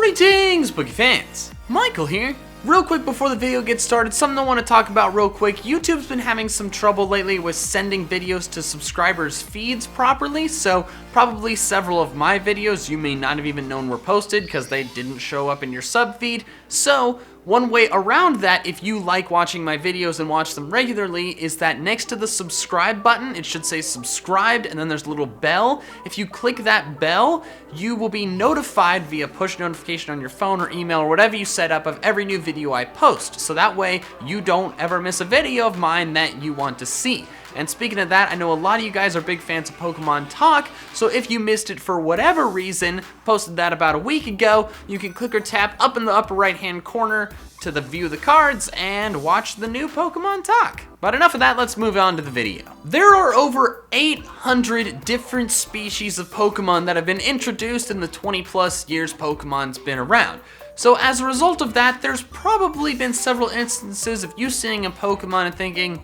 Greetings, Poké fans! Michael here. Real quick before the video gets started, something I want to talk about real quick. YouTube's been having some trouble lately with sending videos to subscribers' feeds properly, so probably several of my videos you may not have even known were posted because they didn't show up in your sub feed. So one way around that, if you like watching my videos and watch them regularly, is that next to the subscribe button, it should say subscribed, and then there's a little bell. If you click that bell, you will be notified via push notification on your phone or email or whatever you set up of every new video I post. So that way, you don't ever miss a video of mine that you want to see. And speaking of that, I know a lot of you guys are big fans of Pokemon Talk, so if you missed it for whatever reason, posted that about a week ago, you can click or tap up in the upper right hand corner to the view of the cards and watch the new Pokemon Talk. But enough of that, let's move on to the video. There are over 800 different species of Pokemon that have been introduced in the 20 plus years Pokemon's been around. So as a result of that, there's probably been several instances of you seeing a Pokemon and thinking,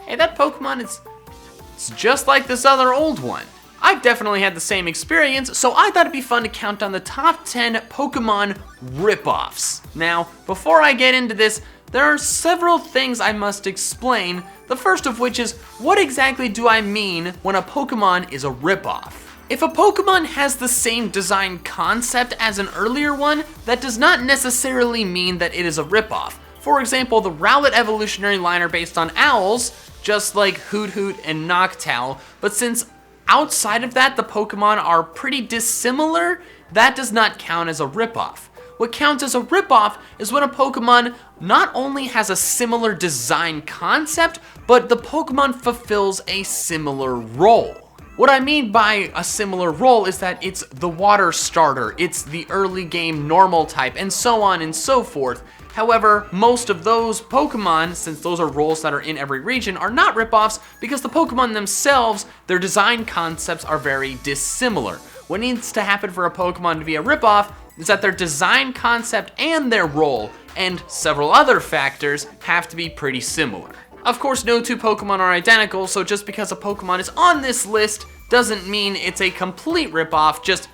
hey, that Pokemon it's just like this other old one. I've definitely had the same experience, so I thought it'd be fun to count down the top 10 Pokemon ripoffs. Now, before I get into this, there are several things I must explain, the first of which is, what exactly do I mean when a Pokemon is a ripoff? If a Pokemon has the same design concept as an earlier one, that does not necessarily mean that it is a ripoff. For example, the Rowlet evolutionary line are based on owls, just like Hoot Hoot and Noctowl, but since outside of that the Pokemon are pretty dissimilar, that does not count as a ripoff. What counts as a ripoff is when a Pokemon not only has a similar design concept, but the Pokemon fulfills a similar role. What I mean by a similar role is that it's the water starter, it's the early game normal type, and so on and so forth. However, most of those Pokemon, since those are roles that are in every region, are not ripoffs because the Pokemon themselves, their design concepts are very dissimilar. What needs to happen for a Pokemon to be a ripoff is that their design concept and their role, and several other factors, have to be pretty similar. Of course, no two Pokemon are identical, so just because a Pokemon is on this list doesn't mean it's a complete ripoff, just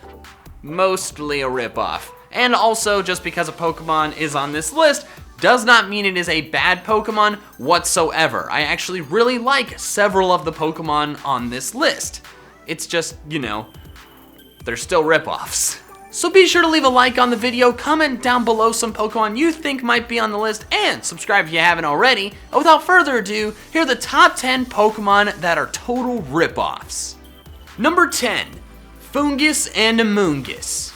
mostly a ripoff. And also, just because a Pokemon is on this list does not mean it is a bad Pokemon whatsoever. I actually really like several of the Pokemon on this list. It's just, you know, they're still ripoffs. So be sure to leave a like on the video, comment down below some Pokemon you think might be on the list, and subscribe if you haven't already. And without further ado, here are the top 10 Pokemon that are total ripoffs. Number 10, Fungus and Amoonguss.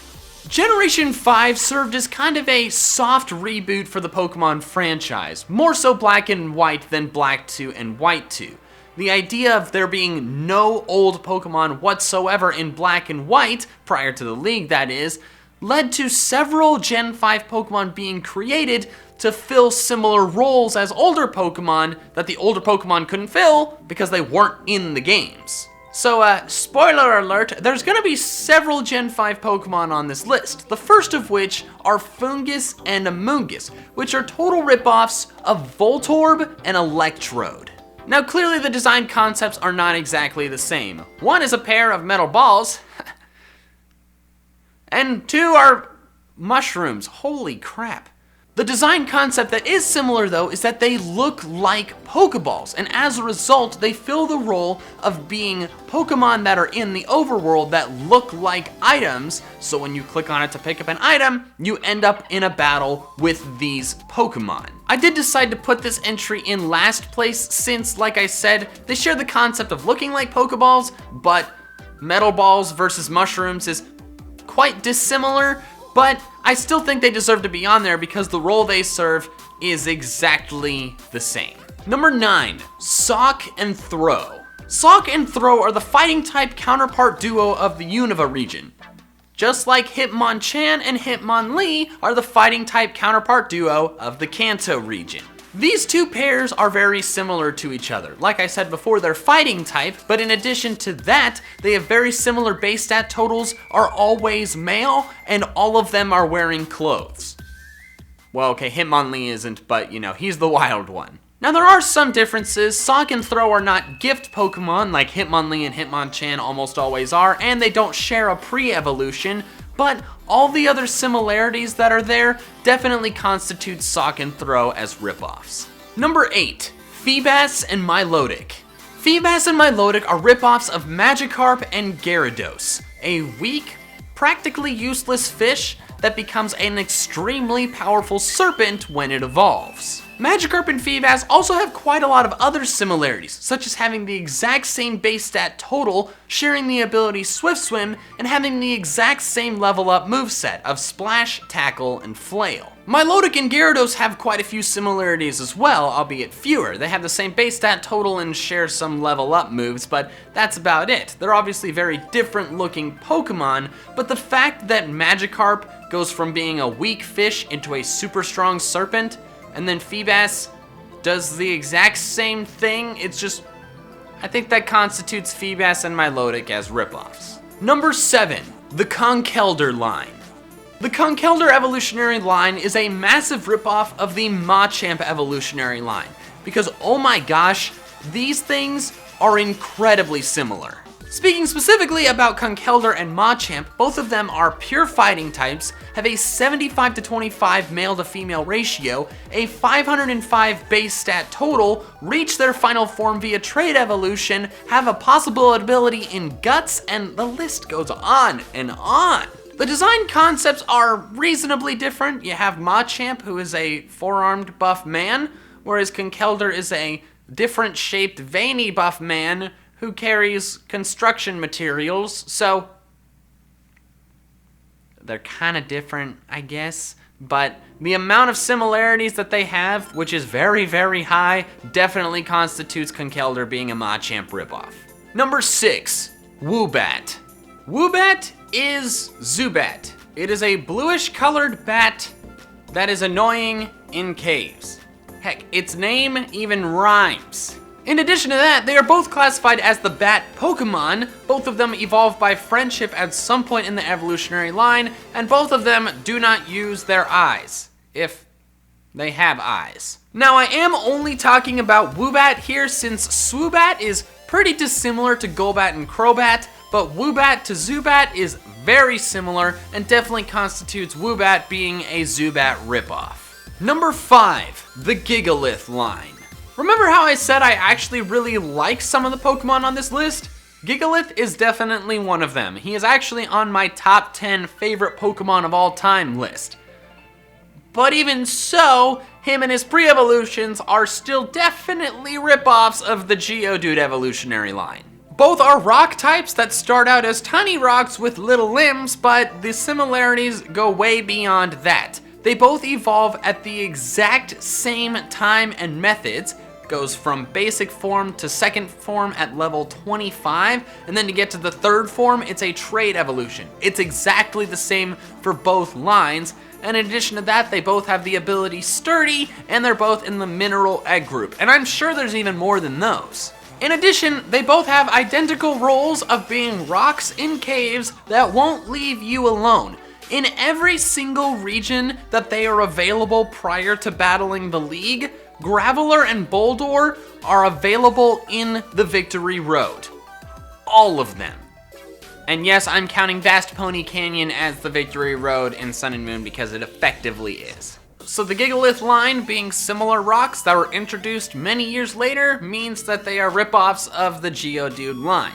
Generation 5 served as kind of a soft reboot for the Pokemon franchise, more so Black and White than Black 2 and White 2. The idea of there being no old Pokemon whatsoever in Black and White, prior to the League that is, led to several Gen 5 Pokemon being created to fill similar roles as older Pokemon that the older Pokemon couldn't fill because they weren't in the games. So, spoiler alert, there's gonna be several Gen 5 Pokemon on this list, the first of which are Fungus and Amoonguss, which are total ripoffs of Voltorb and Electrode. Now, clearly the design concepts are not exactly the same. One is a pair of metal balls, and two are mushrooms. Holy crap. The design concept that is similar though is that they look like Pokeballs, and as a result they fill the role of being Pokemon that are in the overworld that look like items, so when you click on it to pick up an item, you end up in a battle with these Pokemon. I did decide to put this entry in last place since, like I said, they share the concept of looking like Pokeballs, but metal balls versus mushrooms is quite dissimilar. But I still think they deserve to be on there because the role they serve is exactly the same. Number 9, Sawk and Throh. Sawk and Throh are the fighting type counterpart duo of the Unova region. Just like Hitmonchan and Hitmonlee are the fighting type counterpart duo of the Kanto region. These two pairs are very similar to each other. Like I said before, they're fighting type, but in addition to that, they have very similar base stat totals, are always male, and all of them are wearing clothes. Well, okay, Hitmonlee isn't, but you know, he's the wild one. Now there are some differences. Sawk and Throh are not gift Pokemon like Hitmonlee and Hitmonchan almost always are, and they don't share a pre-evolution, but all the other similarities that are there definitely constitute Sawk and Throh as ripoffs. Number 8, Feebas and Milotic. Feebas and Milotic are ripoffs of Magikarp and Gyarados, a weak, practically useless fish that becomes an extremely powerful serpent when it evolves. Magikarp and Feebas also have quite a lot of other similarities, such as having the exact same base stat total, sharing the ability Swift Swim, and having the exact same level up moveset of Splash, Tackle, and Flail. Milotic and Gyarados have quite a few similarities as well, albeit fewer. They have the same base stat total and share some level up moves, but that's about it. They're obviously very different looking Pokemon, but the fact that Magikarp goes from being a weak fish into a super strong serpent, and then Feebas does the exact same thing, I think that constitutes Feebas and Milotic as ripoffs. Number 7, the Conkeldurr line. The Conkeldurr evolutionary line is a massive ripoff of the Machamp evolutionary line, because oh my gosh, these things are incredibly similar. Speaking specifically about Conkeldurr and Machamp, both of them are pure fighting types, have a 75-25 male to female ratio, a 505 base stat total, reach their final form via trait evolution, have a possible ability in Guts, and the list goes on and on. The design concepts are reasonably different. You have Machamp, who is a 4-armed buff man, whereas Conkeldurr is a different shaped veiny buff man who carries construction materials, so they're kind of different, I guess. But the amount of similarities that they have, which is very, very high, definitely constitutes Conkeldurr being a Machamp ripoff. Number 6, Woobat. Woobat is Zubat. It is a bluish colored bat that is annoying in caves. Heck, its name even rhymes. In addition to that, they are both classified as the bat Pokemon. Both of them evolved by friendship at some point in the evolutionary line, and both of them do not use their eyes, if they have eyes. Now, I am only talking about Woobat here since Swoobat is pretty dissimilar to Golbat and Crobat, but Woobat to Zubat is very similar and definitely constitutes Woobat being a Zubat ripoff. Number 5, the Gigalith line. Remember how I said I actually really like some of the Pokemon on this list? Gigalith is definitely one of them. He is actually on my top 10 favorite Pokemon of all time list. But even so, him and his pre-evolutions are still definitely ripoffs of the Geodude evolutionary line. Both are rock types that start out as tiny rocks with little limbs, but the similarities go way beyond that. They both evolve at the exact same time and methods, goes from basic form to second form at level 25, and then to get to the third form, it's a trait evolution. It's exactly the same for both lines, and in addition to that, they both have the ability Sturdy, and they're both in the Mineral Egg group, and I'm sure there's even more than those. In addition, they both have identical roles of being rocks in caves that won't leave you alone. In every single region that they are available prior to battling the League, Graveler and Boldore are available in the Victory Road. All of them. And yes, I'm counting Vast Pony Canyon as the Victory Road in Sun and Moon because it effectively is. So the Gigalith line being similar rocks that were introduced many years later means that they are ripoffs of the Geodude line.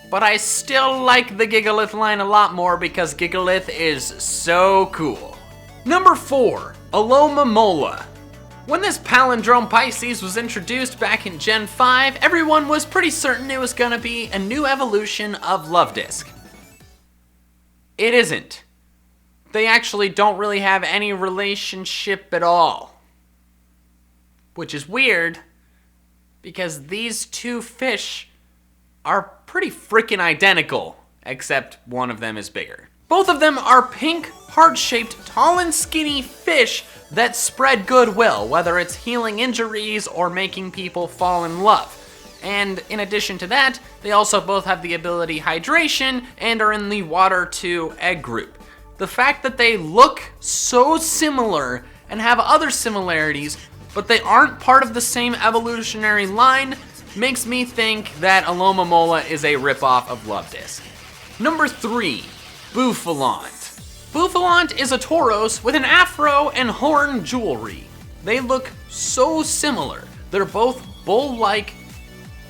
But I still like the Gigalith line a lot more because Gigalith is so cool. Number 4, Alomomola. When this Palindrome Pisces was introduced back in Gen 5, everyone was pretty certain it was gonna be a new evolution of Luvdisc. It isn't. They actually don't really have any relationship at all. Which is weird, because these two fish are pretty freaking identical, except one of them is bigger. Both of them are pink, heart-shaped, tall and skinny fish that spread goodwill, whether it's healing injuries or making people fall in love. And in addition to that, they also both have the ability Hydration and are in the Water 2 Egg group. The fact that they look so similar and have other similarities, but they aren't part of the same evolutionary line, makes me think that Alomomola is a ripoff of Luvdisc. Number 3, Bouffalant. Bouffalant is a Tauros with an afro and horn jewelry. They look so similar. They're both bull-like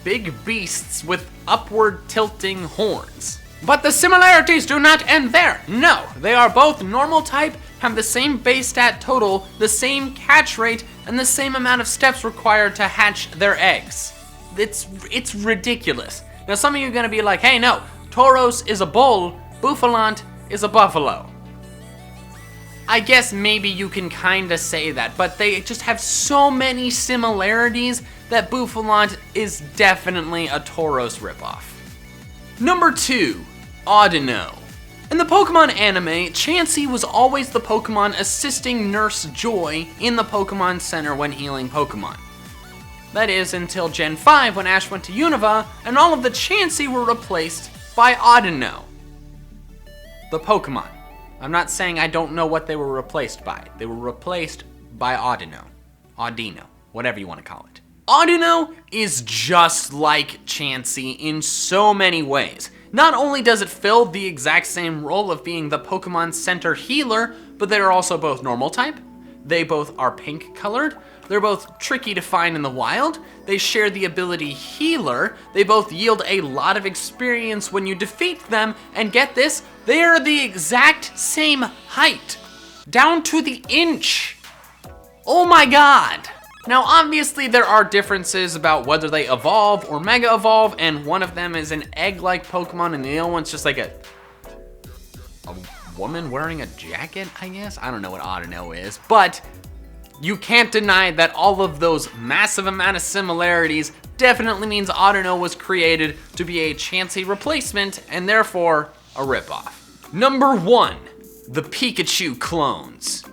big beasts with upward tilting horns. But the similarities do not end there. No, they are both normal type, have the same base stat total, the same catch rate, and the same amount of steps required to hatch their eggs. It's ridiculous. Now some of you are gonna be like, hey no, Tauros is a bull, Bouffalant is a buffalo. I guess maybe you can kinda say that, but they just have so many similarities that Bouffalant is definitely a Tauros ripoff. Number 2, Audino. In the Pokemon anime, Chansey was always the Pokemon assisting Nurse Joy in the Pokemon Center when healing Pokemon. That is until Gen 5 when Ash went to Unova and all of the Chansey were replaced by Audino. The Pokemon. I'm not saying I don't know what they were replaced by. They were replaced by Audino. Audino, whatever you want to call it. Audino is just like Chansey in so many ways. Not only does it fill the exact same role of being the Pokemon Center healer, but they are also both normal type. They both are pink colored. They're both tricky to find in the wild. They share the ability Healer. They both yield a lot of experience when you defeat them. And get this, they are the exact same height. Down to the inch. Oh my god. Now obviously there are differences about whether they evolve or mega evolve, and one of them is an egg-like Pokemon and the other one's just like a woman wearing a jacket, I guess? I don't know what Audino is, but you can't deny that all of those massive amount of similarities definitely means Audino was created to be a Chansey replacement and therefore a ripoff. Number 1, the Pikachu clones.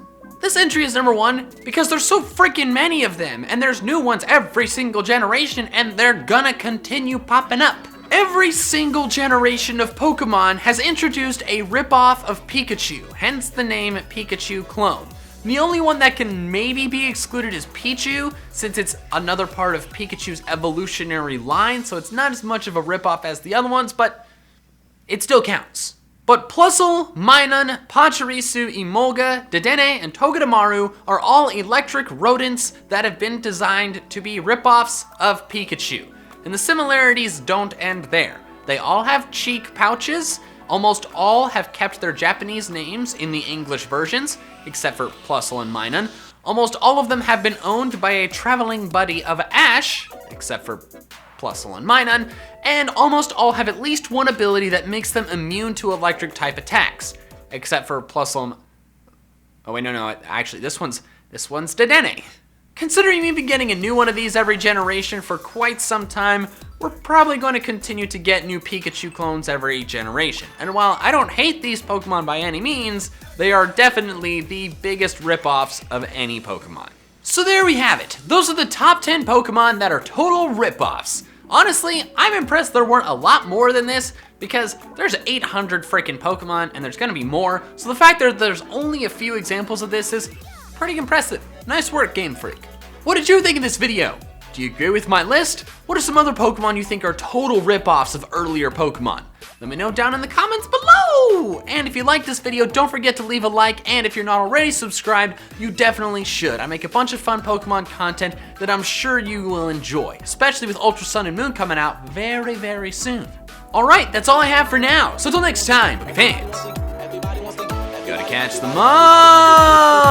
This entry is number 1 because there's so freaking many of them and there's new ones every single generation and they're gonna continue popping up. Every single generation of Pokemon has introduced a ripoff of Pikachu, hence the name Pikachu clone. The only one that can maybe be excluded is Pichu, since it's another part of Pikachu's evolutionary line, so it's not as much of a ripoff as the other ones, but it still counts. But Plusle, Minun, Pachirisu, Emolga, Dedenne, and Togedemaru are all electric rodents that have been designed to be ripoffs of Pikachu. And the similarities don't end there. They all have cheek pouches. Almost all have kept their Japanese names in the English versions, except for Plusle and Minun. Almost all of them have been owned by a traveling buddy of Ash, except for Plusle and Minun, and almost all have at least one ability that makes them immune to electric type attacks, except for Plusle and... Oh wait, no, actually this one's Dedenne. Considering we've been getting a new one of these every generation for quite some time, we're probably going to continue to get new Pikachu clones every generation. And while I don't hate these Pokemon by any means, they are definitely the biggest ripoffs of any Pokemon. So there we have it. Those are the top 10 Pokemon that are total ripoffs. Honestly, I'm impressed there weren't a lot more than this because there's 800 freaking Pokemon and there's gonna be more. So the fact that there's only a few examples of this is pretty impressive. Nice work, Game Freak. What did you think of this video? Do you agree with my list? What are some other Pokemon you think are total ripoffs of earlier Pokemon? Let me know down in the comments below! And if you like this video, don't forget to leave a like, and if you're not already subscribed, you definitely should. I make a bunch of fun Pokemon content that I'm sure you will enjoy, especially with Ultra Sun and Moon coming out very, very soon. Alright, that's all I have for now. So till next time, Poké fans, gotta catch them all!